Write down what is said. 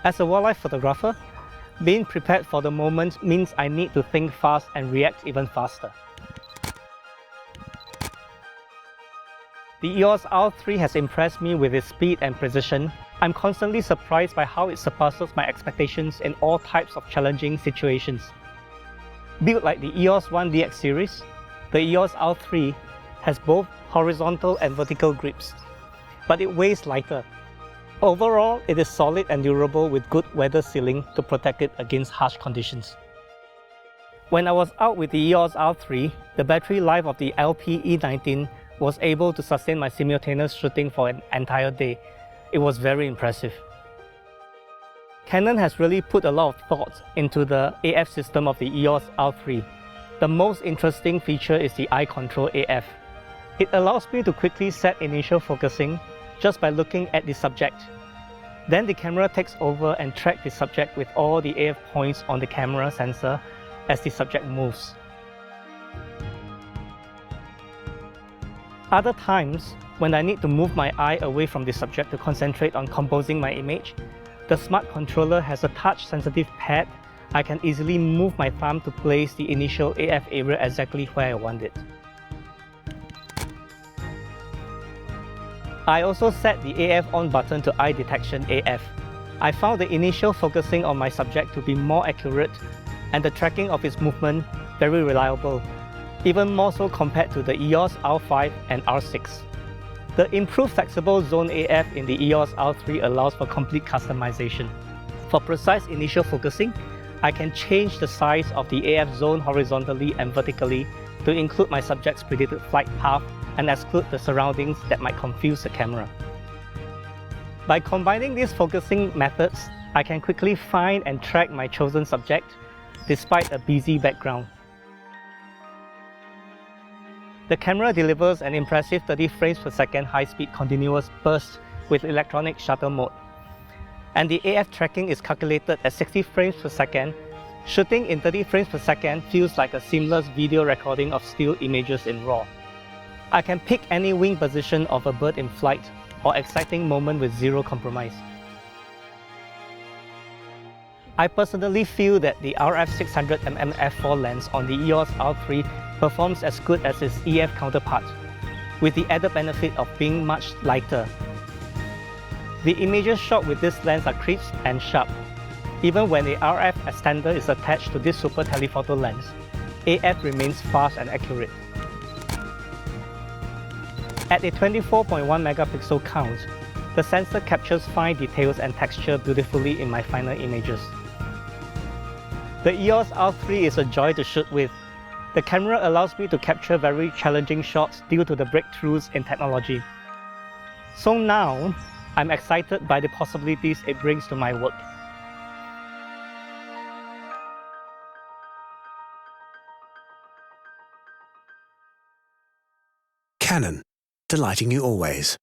As a wildlife photographer, being prepared for the moment means I need to think fast and react even faster. The EOS R3 has impressed me with its speed and precision. I'm constantly surprised by how it surpasses my expectations in all types of challenging situations. Built like the EOS 1DX series, the EOS R3 has both horizontal and vertical grips, but it weighs lighter. Overall, it is solid and durable with good weather sealing to protect it against harsh conditions. When I was out with the EOS R3, the battery life of the LP-E19 was able to sustain my simultaneous shooting for an entire day. It was very impressive. Canon has really put a lot of thought into the AF system of the EOS R3. The most interesting feature is the eye control AF. It allows me to quickly set initial focusing just by looking at the subject. Then the camera takes over and tracks the subject with all the AF points on the camera sensor as the subject moves. Other times, when I need to move my eye away from the subject to concentrate on composing my image, the smart controller has a touch-sensitive pad. I can easily move my thumb to place the initial AF area exactly where I want it. I also set the AF on button to eye detection AF. I found the initial focusing on my subject to be more accurate and the tracking of its movement very reliable, even more so compared to the EOS R5 and R6. The improved flexible zone AF in the EOS R3 allows for complete customization. For precise initial focusing, I can change the size of the AF zone horizontally and vertically to include my subject's predicted flight path and exclude the surroundings that might confuse the camera. By combining these focusing methods, I can quickly find and track my chosen subject despite a busy background. The camera delivers an impressive 30 frames per second high-speed continuous burst with electronic shutter mode. And the AF tracking is calculated at 60 frames per second. Shooting in 30 frames per second feels like a seamless video recording of still images in RAW. I can pick any wing position of a bird in flight or exciting moment with zero compromise. I personally feel that the RF 600mm f4 lens on the EOS R3 performs as good as its EF counterpart, with the added benefit of being much lighter. The images shot with this lens are crisp and sharp. Even when the RF extender is attached to this super telephoto lens, AF remains fast and accurate. At a 24.1 megapixel count, the sensor captures fine details and texture beautifully in my final images. The EOS R3 is a joy to shoot with. The camera allows me to capture very challenging shots due to the breakthroughs in technology. So now, I'm excited by the possibilities it brings to my work. Canon, delighting you always.